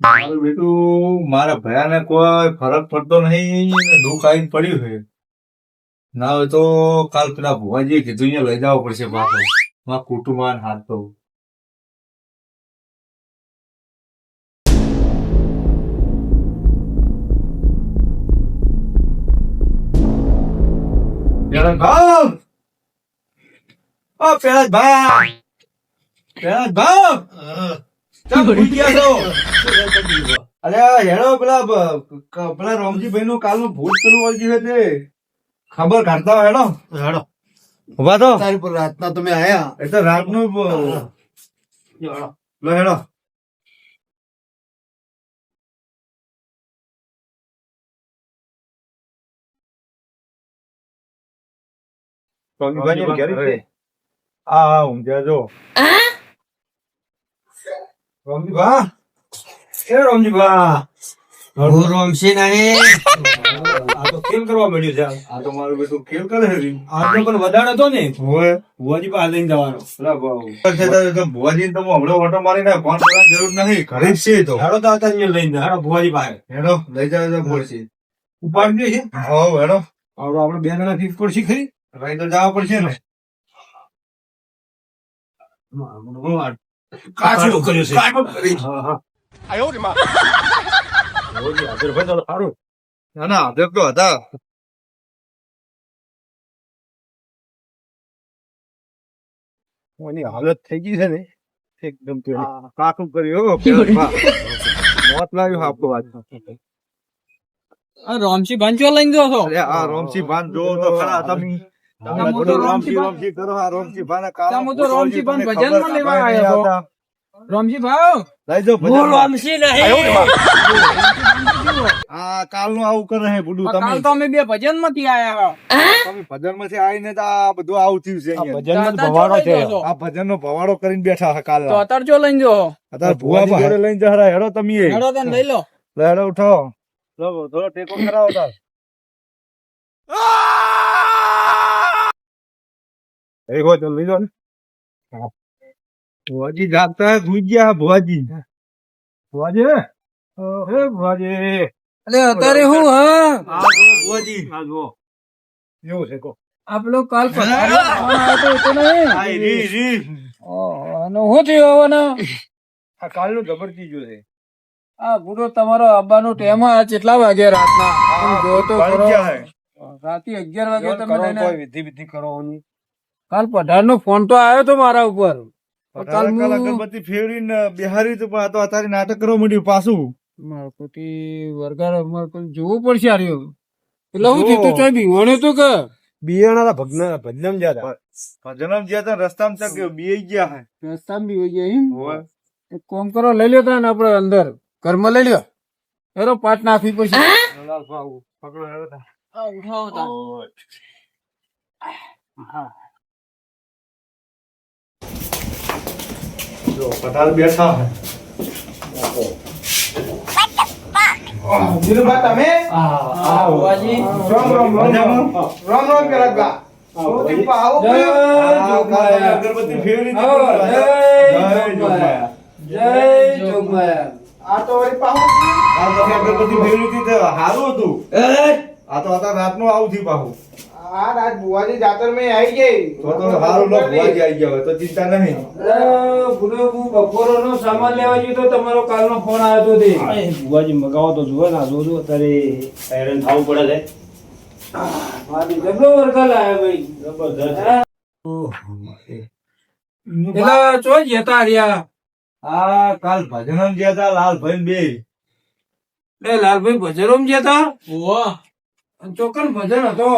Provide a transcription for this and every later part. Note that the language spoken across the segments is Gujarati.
મારું બેટું મારા ભયાને કોઈ ફરક પડતો નહીં ને દુઃખ આવીને પડ્યું છે ના હોય તો કાલ પેલા ભુવાજીએ કીધું અહીંયા લઈ જવો પડશે પાછો મારા કુટુંબ હાથ તો પેલા રોમજીભાઈ નું કાલ નું ભૂત પેલું વળગ્યું છે તે ખબર કાઢતા હોય હેડો હેડો ઉભા તો તારી પર રાતના તમે આયા એ તો રાત નું લો હેડો હા ઊંઘ્યા જો રોમજીભા એ રોમજીભા હું રોમસી નહીં. આ તો ખેલ કરવા મળ્યું છે આ તો મારું બેટું ખેલ કરે છે આજનો પણ વધારે હતો ને હોય ભુવાજી પાસે લઈને જવાનો ભુવાજી તમે હમણાં ઓટો મારીને ફોન કરવાની જરૂર નહીં ઘરે જ છે તો હેડો તો અહીંયા લઈને હેડો ભુવાજી પાસે હેડો લઈ જાવ પડશે ઉપાડ છે હો હેડો આપણે બે જણા ફિક્સ પડશે ખરી રહી તો જવા પડશે ને કાચું કર્યું છે હા હા સારું ના ના હાજર તો હતા એની હાલત થઈ ગઈ છે ને એકદમ કાકું કર્યું મોત લાગ્યું આપકો વાત રોમસી ભાંજો લઈને જો છો. આ રોમસી ભાન જો તો ખરા તમે રોમસી કરો આ રોમસી ભાન તો રોમસી ભાન ભજન માં લેવા આવ્યા છો. રોમસી ભાવ લઈ જાઓ હું રોમસી નહીં. આ કાલ નું આવું કરે છે બુડું તમે કાલ તો અમે બે ભજન માંથી આયા તમે ભજન માંથી આવીને તો આ બધું આવું થયું છે ભજન માં ભવાડો છે. આ ભજન નો ભવાડો કરીને બેઠા છે કાલ તો અત્યારે જો લઈને જો અત્યારે ભુવા જોડે લઈને જરા હેડો તમે હેડો તને લઈ લો હેડો ઉઠાવો થોડો ટેકો કરાવો તાર એક હોય તો લઈ લો ને ભુવાજી જાગતા હે ભૂઈ ગયા ભુવાજી ભુવાજી હે ભુવાજી અરે અત્યારે હું હા આ જો ભુવાજી આ જો એવું છે કો આપ લોગ કાલ ફોન આવ્યો તો એતો નહીં. આઈ રી રી અને હું થયું હવે ને આ કાલ નું જબરજી જો છે આ બુડો તમારો આવવાનો ટાઈમ આ કેટલા વાગે રાતના તમે જો તો ખરો. રાતે 11 વાગે તમે લઈને વિધિ કરવાની કાલ 18 નો ફોન તો આવ્યો તો મારા ઉપર. કાલ અગરબત્તી ફેરવીને બિહારી તો પણ આ તો અત્યારે નાટક કરવા માંડ્યું પાછું મારકોટી વરગાર મારકોટી જોવું પડશે આર્યો એટલે હું થયું તું ચોય બીવાણ્યો તો કે બિયાણા ભજનમ જ્યાં ભજનમ જ્યાં તા રસ્તામાં ચક્યો બી ગયા હે રસ્તામાં બી હોય ગયા એમ. એક કામ કરો લઈ લ્યો તા આપડે અંદર ઘરમાં લઈ લ્યો એરો પાટ નાખવી પડશે. પકડો હેડો તા ઉઠાવો તા જો પટાલ બેઠા હે જીલુબા તમે ભુવાજી રામ રામ કેરગા અગરબત્તી ફેરવી જય જોગમાયા. આ તો વળી પાહુ આ તો અગરબત્તી ફેરવી હતી હારું હતું આ તો અત્યારે રાતનું આવું થયું પાહુ આ રાત ભુવાજી જાતર મેં આવી ગઈ તો હારું લો ભુવાજી આવી ગયા હોય તો ચિંતા નહીં બુડો બપોરો નો સામાન લેવા ગયો તો તમારો કાલનો ફોન આવ્યો તો તે ભુવાજી મગાવો તો જુઓ ને જોજો અત્યારે હેરાન થવું પડે છે. મારી જબરો વરકા લાયા ભાઈ જબરદસ્ત. એલા ચો જતા રહ્યા આ કાલ ભજનમ ગયા તા લાલભાઈ બે એ લાલભાઈ ભજનમ જતા ઓવા ચોકન ભજન હતો.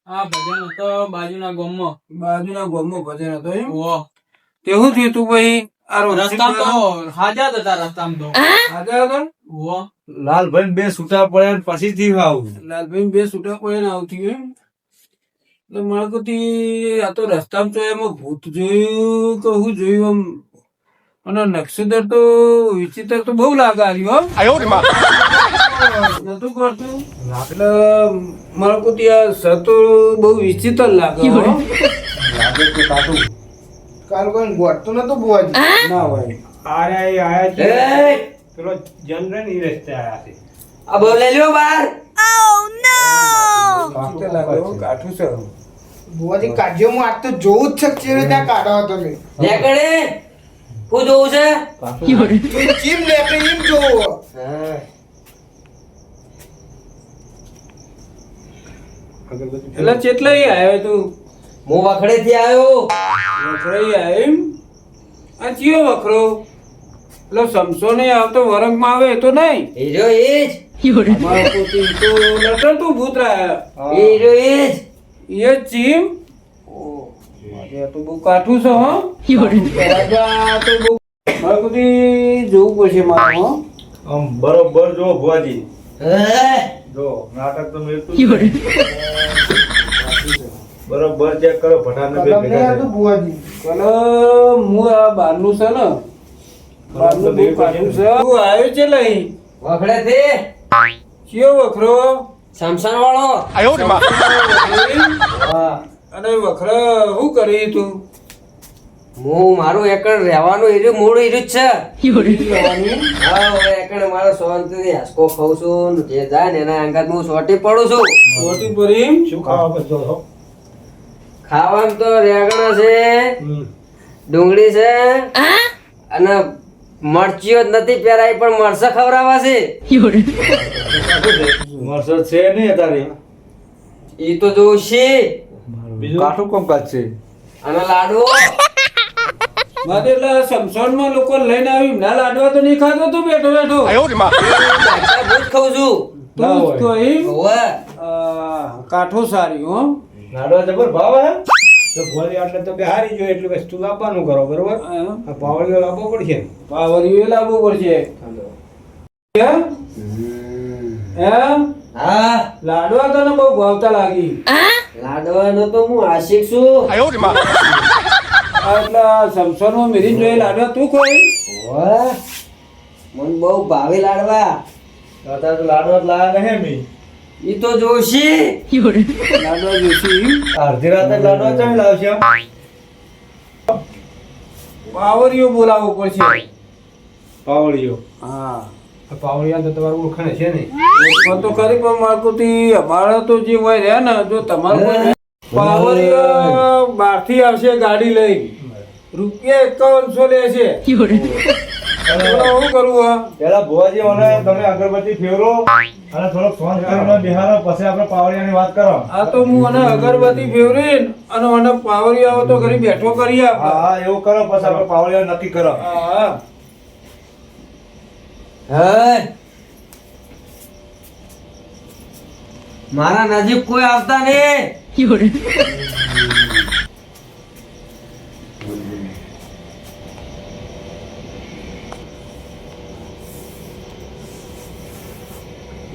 આ ભજન હતો બાજુના ગામમાં ભજન હતો એમ. ઓવા તેવું થયું તું ભાઈ આ રસ્તામાં તો હાજા હતા રસ્તામાં તો હાજા હતા. ઓવા લાલભાઈ બે છૂટા પડ્યા પછી થી આવું લાલભાઈ બે છૂટા પડે ને આવતી એમ. એટલે મારા આ તો રસ્તામાં તો એમાં ભૂત જોયું કે હું જોયું આમ અને નક્ષત્ર તો વિચિત્ર તો બહુ લાગે આવ્યું નતું કરતું એટલે મારા કોઈ ત્યાં સતો બહુ વિચિત્ર લાગે કાલ કોઈ ગોઠતો નતો બુવાજી ના હોય આયા પેલો જન રે ને ઈ રસ્તે આયા છે. આ બહુ લઈ લ્યો બહાર. ચિત્ત લાગે હો, કાઠું છે. ભુવાજી કાઢ્યો હું આજ તો જોવું જ છે કે ચેડે ત્યાં કાઢો તમે લેકડે શું જોવું છે? તું ચીમ લેકે એમ જોવો હા. અગરબત્તી એટલે ચેટલાઈ આવ્યો તું? હું વખડેથી આવ્યો. વખરાઈ આવ્યો એમ? આ ચિયો વખરો? એટલે સમસો નહીં આવતો વરંગમાં આવે એ તો નહીં. હીરો એ જ. અમારો પોતી તો લટણ તું ભૂત રહ્યા. હીરો એ જ. એ ચીમ? મારે આ તો બહુ કાઠું છે હો. રાજા તો બહુ મારે બધી જોવું પડશે મારે હો. આમ બરોબર જો ભુવાજી હા. જો નાટક તો મેળતું જ નહીં. બરોબર ચેક કરો ભટાને બે કલમ નહીં ભેગા આવતું ભુવાજી કલમ હું આ બહારનું છે ને બહારનું બહુ કાઠું છે. તું આવ્યો છે લઈ વખડેથી ચિયો વખરો? શમશાન વાળો. હા. અને વખરા શું કરી તું? હું મારું એકડ રહેવાનું હીરું મૂળ હીરું જ છે. લેવાનું? હા, હવે એકડ મારો શાંતિથી હસકો ખાઉં છું ને જે જાય ને એના અંગાત હું સોટી પડું છું. મોટી ભરીમ? શું ખાવા બધો છો? ખાવાનું તો રેગણા છે, હમ. ડુંગળી છે અને મરચીઓ જ નથી પહેરાઈ પણ મરસા ખવડાવવા છે. મરસદ છે નહીં અત્યારે ઈ તો જોઉં છે. બીજું કાઠું કામકાજ છે. અને લાડવો. મારે એટલે સમસોનમાં લોકો લઈને આવી ના લાડવા તો નહીં ખાતો તું બેઠો બેઠો. દાંતા ભૂત ખાઉં છું. તું જ કહી હોવે. કાઠો સારી હો. લાડવા જબર ભાવ હે તો ભુવાજી આટલે તો બેહારી જો એટલી વસ્તુ લાવવાનું કરો બરોબર આ પાવડીઓ લાવવો પડશે ને. પાવરીઓ લાવવું પડશે. હે? હે? હા, લાડવા તને બહુ ભાવતા લાગી. લાડવાનો તો હું આશિક છું. એટલે સમસોનમાં મેરી જોઈએ લાડવા તું ખોઈ? હોવે. મને બહુ ભાવે લાડવા. અત્યારે તો લાડવા જ લાયા નહીં મી ઈ તો જોશી. લાડવા જોઈશું. અડધી રાતે લાડવા ચાલી લાવશે પાવરીઓ બોલાવવો પડશે. પાવડીઓ હા. આ પાવડિયા તો તમારું ઓળખાણ છે ને. પણ તો ખરી પણ મારકુતી અમારા તો જે હોય રહ્યા ને જો તમારું કોઈ નહીં. પાવરીઓ બહારથી આવશે ગાડી લઈ ₹5100 લે છે. શું કરવું હા? પેલા ભુવાજી મને તમે અગરબત્તી ફેરવો અને થોડો ફોન કરીને બિહારો પછી આપણે પાવડિયાની વાત કરો. આ તો હું અને અગરબત્તી ફેવરીને અને મને પાવરી આવો તો ઘરે બેઠો કરી આપ. હા હા એવું કરો પછી આપણે પાવડિયા નક્કી કરો. હા. હે, મારા નજીક કોઈ આવતા નહીં.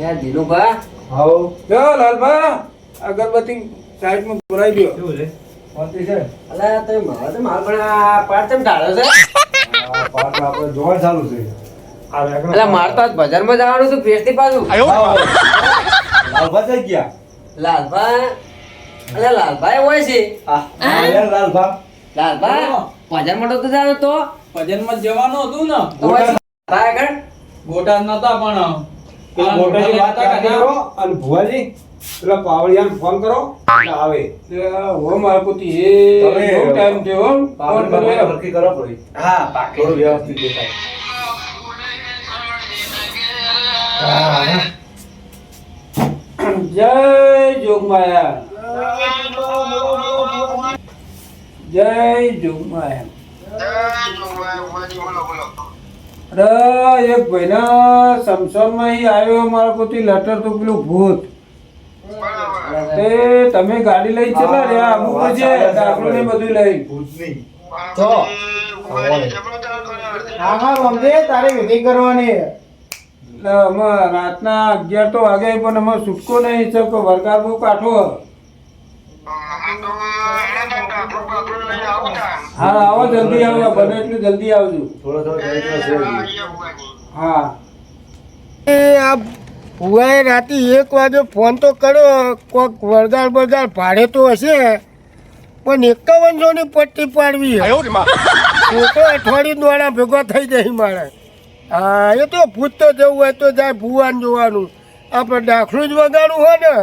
યાર ધીરુભા, હાઉ જો લાલભા અગરબત્તી સાઈડમાં પુરાઈ દો. કેવું છે શાંતિ છે? અલા તમે મારા તો માલ પણ આ પાર ચમ ઢાળો છે? આ પાઠ આપણે જોવા ચાલુ છે. આ રેકડો અલા માર તો આજ બજારમાં જવાનું હતું ફેરથી પાછું. લાલભા થઈ ગયા. લાલભા, અલા લાલભાઈ હોય છે. હા યાર લાલભા લાલભા બજારમાં તો જવાનું તો ભજનમાં જવાનું હતું ને તો પછી લાલભા આગળ ગોટા નતા પણ એ મોટાની વાત રાખી કરો અને ભુવાજી પેલા પાવડિયાને ફોન કરો એટલે આવે. હો મારકુતી એ તમે બહુ ટાઈમ થયો ફોન પાવડી કર્યો. નક્કી કરો પડી. હા પાકે. થોડું વ્યવસ્થિત દેખાય. હા જય જોગમાયા, જય જોગમાયા. અરે એક ભાઈના સમસોનમાં ઈ આવ્યો મારા પોતી લટર તો પેલું ભૂત તે તમે ગાડી લઈ ચલા રહ્યા અમુક છે દાખલો ને બધું લઈ ભૂતની. તો હા હા મમ્મી તારે વિધિ કરવાની એટલે અમે રાતના 11 તો વાગે પણ અમે છૂટકો નહીં છે કે વરકાર બહુ કાઠો. હા આવો જલ્દી આવો બને એટલું જલ્દી આવજો. થોડો થોડો દરિદ્ર છે હજી. હા આ ભુવાએ રાતે 1 વાગે ફોન તો કર્યો કોક વરદાર બરદાર ભાડે તો હશે પણ 5100 ની પટ્ટી પાડવી છોકરો અઠવાડિયું દોડા ભેગો થઈ જાય મારે હા એ તો ભૂત તો જવું હોય તો જાય ભુવાન જોવાનું. આપણે દાખલું જ વગાડવું હોય ને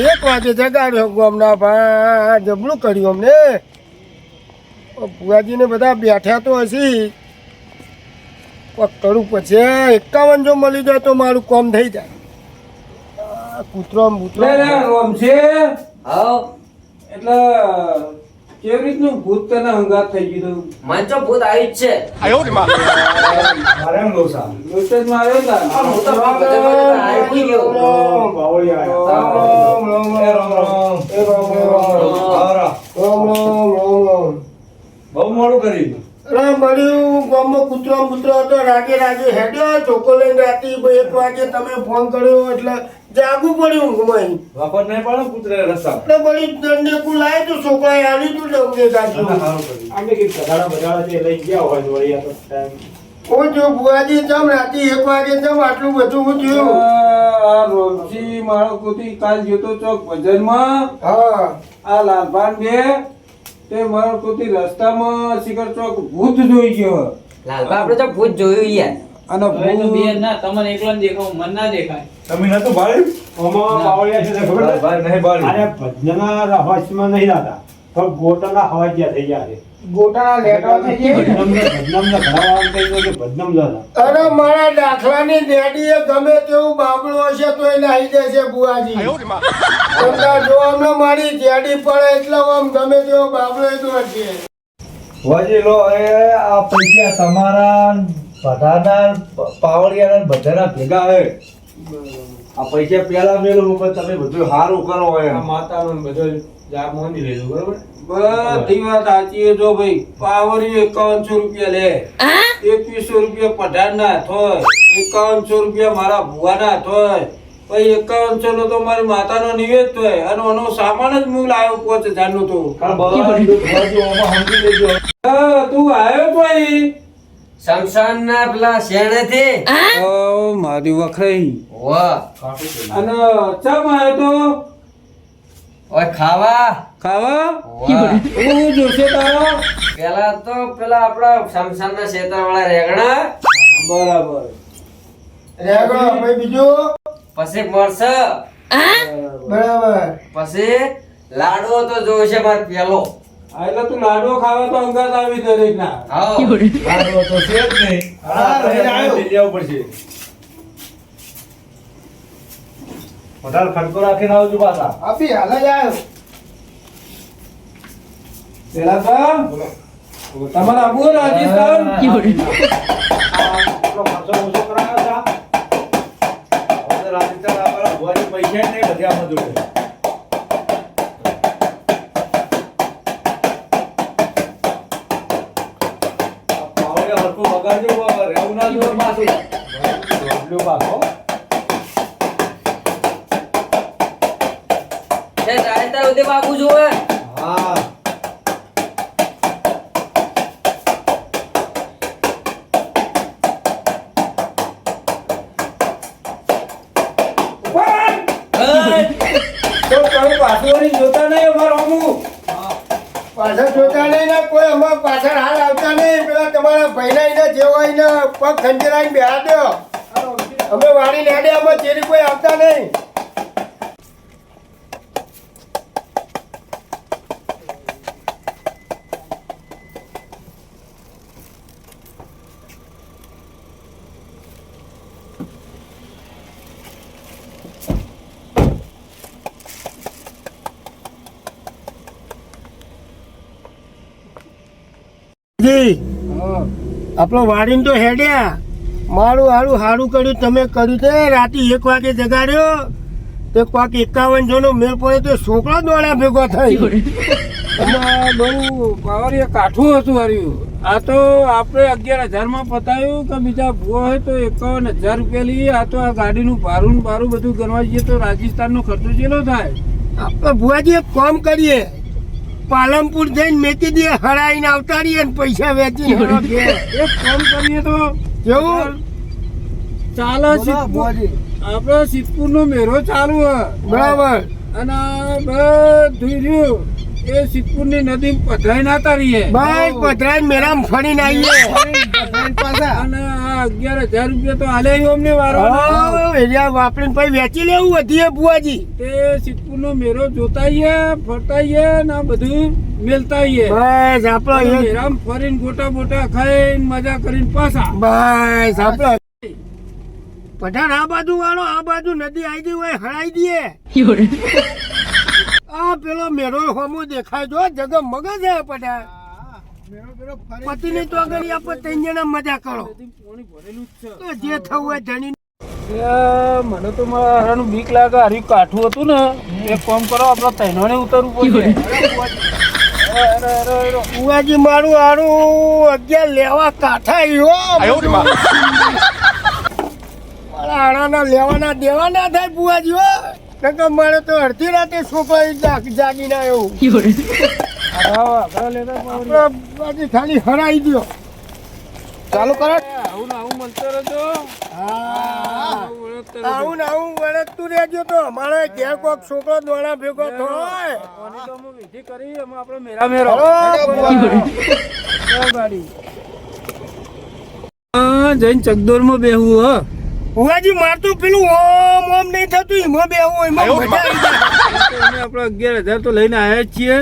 1 વાગે જગાડ્યો ગામના ભા જબલું કર્યું અમને. ભુવાજીને બધા બેઠા તો હશી કરું પછી 51 જો મળી જાય તો મારું કામ થઈ જાય. કૂતરો લે લે રોમ છે હાઉ એટલે કેવી રીતનું ભૂત તને હંગાત થઈ ગયું? મને તો ભૂત આવી જ છે. મારે એમ લઉં સા લોચે જ માર્યો ને. હું તો ગજબમાં આવી ગયો. બાવળિયા બહુ મોડું કરી મળ્યું ગામમાં કૂતરો હતો રાગે રાગે હેડ્યો ચોખ્ખો લઈને રાતે 1 વાગે તમે ફોન કર્યો એટલે જાગવું પડ્યું ઊંઘમાં. વખત નહીં પડે કૂતરે રસ્તા એટલે વળી દંડેકું લાવ્યું તું છોકરાએ આવ્યું તું ડંગે કાઢ્યું. અમે કઈ કદાડા બજાડા જે લઈ ગયા હોય વળી આ તો ટાઈમ ઓ જો બુઆજી જમ રાતે 1 વાગે જમ આટલું બધું હું થયું. આ રોમજી મારો કુતી કાલ જોતો ચોક ભજનમાં હા આ લાલભાન બે તે મારો કુતી રસ્તામાં શિખર ચોક ભૂત જોઈ ગયો. લાલબા આપણે તો ભૂત જોયું યાર. અને હવે તો ભૂત બે ના તમને એકલો ને દેખાવ મન ના દેખાય. તમે નતું ભાઈ આમાં બાવળિયા છે ને ખબર છે? ભાઈ નહીં બાળી અરે ભજનના અવાજમાં નહીં લાતા પણ ગોટાના હવાજિયા થઈ ગયા છે. ગોટાના લેટા થઈ ગયા. ભજનમના ઘડાવાળાને કહી દો કે ભજનમ લાતા. અરે મારા દાખલાની ડેડીએ ગમે તેવું બાબલો હશે તો એ નાહી જશે બુઆજી. તમને જો અમને મારી ડેડી પડે એટલે આમ ગમે તેવો બાબલો એ તો હશે. વાજી લો એ આ પૈસા તમારા બધાના પાવડિયાના બધાના ભેગા હે આ પૈસા પેલા મેલું પણ તમે બધું સારું કરો આ એમ માતાનું ને બધું જાપ મોંધી લેજો બરોબર. બધી વાત સાચી છે. જો ભાઈ પાવરી 5100 રૂપિયા લે, 2100 રૂપિયા પઢારના હાથ હોય, 5100 રૂપિયા મારા ભુવાના હાથ હોય, પછી 5100 નો તો મારી માતાનો નિવેદ હોય અને એનો સામાન જ હું લાવ્યો 5000 નો તો. કારણ બધું વાજી ઓમાં સમજી લેજો હા, તું આવ્યો ભાઈ શમશાનના પેલા શેણેથી. મારી વખરાઈ વાહ. અને ચમ આવ્યો તો ઓય ખાવા. ખાવા વાહ. હું જોશે તારો પેલા તો પેલા આપણા શમશાનના ક્ષેત્રવાળા રેગણા, બરાબર રેગડો ભાઈ બીજું પછી મળશે, બરાબર. પછી લાડવો તો જોશે મારે પેલો. હા, એટલે તું લાડવો ખાવા તો અંગાત આવી દરેક ના. હાઉ. લાડવો તો છે જ નહીં હા, લઈને આવ્યો. લઈ આવવું પડશે વધારે ખર્ચો રાખીને આવજો પાછા આપી હાલ જ આવ્યો. પેલા તો તમારે આબુ રાજસ્થાન આપણો ખર્ચો ઓછો કરાયો છે હવે રાજસ્થાન આપણા ભુવાજી પૈસા જ નહીં બધી આમાં જોડે આ પાવડિયા હરખું વગાડજો બાબા, રહેવું ના જોઈએ પાછું ડોબલું પાછો. એ જાય ત્યાં સુધી બાપુ જોવે. હા તો તમે પાછું વળી જોતા નહીં અમારો અમુક. પાછળ જોતા નહીં ને કોઈ અમાર પાછળ હાલ આવતા નહીં. પેલા તમારા ભાઈના એને જેવા એને પગ ખંજરાઈને બેહા દો. અમે વાળી નેડે અમે ચેરી કોઈ આવતા નહીં. આપણો વાડીને તો હેડ્યા મારું હારું કર્યું તમે કર્યું તે રાતે 1 વાગે જગાડ્યો તે કોક 51 નો મેળ પડે તો છોકરો દોડ્યા ભેગો થઈ. એમાં બહુ પાવરિયા કાઠું હતું હાર્યું. આ તો આપણે 11,000 માં પતાવ્યું કે બીજા ભૂવો હોય તો 51,000 રૂપિયા લઈએ. આ તો આ ગાડીનું ભાડું ને બારું બધું ગણવા જઈએ તો રાજસ્થાનનો ખર્ચો કેટલો થાય? આપણે ભુવાજી એક કામ કરીએ પાલનપુર જઈને મેકી દઈએ હરાઈને આવતા રહીએ ને પૈસા વેચીને હરો ઘેર. એક કામ કરીએ તો કેવું ચાલે. ભુવાજી આપડે સિદ્ધપુર નો મેળો ચાલુ હે બરાબર. અને આ બધું રહ્યું એ સિદ્ધપુર ની નદી પધરાઈ ના તારીએ બસ પધરાઈ મેરામ ફરીને આવીએ અને આ 11,000 રૂપિયા તો હાલે અમને વારો એરિયા વાપરીને પછી વેચી લેવું વધીએ બુઆજી તે સિદ્ધપુર નો મેરો જોતાઈએ ફરતાઈએ ને આ બધું મેલતાઈએ બસ આપણો અને એક મેરામ ફરીને ગોટા બોટા ખાઈને મજા કરીને પાછા બસ આપણો પઠાણ આ બાજુ વાળો આ બાજુ નદી આવી ગઈ હોય હણાઈ દઈએ આ પેલો મેરો હોમો દેખાય જો જગ મગજ છે પઠાણ પતિની તો આગળ આપણે ત્રણ જણા મજા કરો પાણી ભરેલું જ છે તો જે થવું હોય જણી મને તો મારા હારાનું બીક લાગે હારી કાઠું હતું ને એક કામ કરો આપડે તૈનાને ઉતરવું પડશે બુઆજી મારું હારું 11 લેવા કાઠા આવ્યો મારા હારાના લેવાના દેવાના થાય બુઆજી હો નકર મારે તો અડધી રાતે છોકરા જાગી ના એવું બાજી ખાલી હરાઈ ગયો ચાલુ કરો આવું ને આવું મળતો રહેજો આવું ને આવું વળગતું રહેજો તો અમારે ઘેર કોક છોકરો દોણા ભેગો થાય વિધિ કરી એમાં આપણે મેરા મેરો ગાડી જઈને ચકદોર માં બેહવું હ બુઆજી મારતું પેલું ઓમ ઓમ નહીં થતું એમાં બેહવું એમાં મજા આવી જાય આપણે 11,000 તો લઈને આવ્યા જ છીએ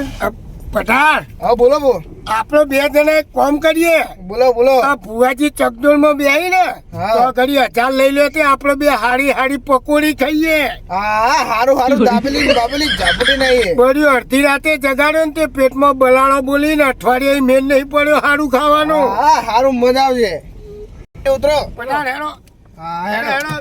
પઠાણ હા બોલો બોલ આપણે બે જણા એક કામ કરીએ બોલો બોલો આ ભુવાજી ચકડોળ માં બેહી ને હા. તો ઘડી 1000 લઈ લે તે આપણે બે હારી હારી પકોડી ખાઈએ હા હારું હારું દાબેલી બાબેલી ઝાપટી નહીં બળ્યું અડધી રાતે જગાડ્યો ને તે પેટમાં બલાણો બોલીને અઠવાડિયે મેન નહીં પડ્યો હારું ખાવાનું હા હારું મજા આવશે ઉતરો પઠાણ હેડો હા હેડો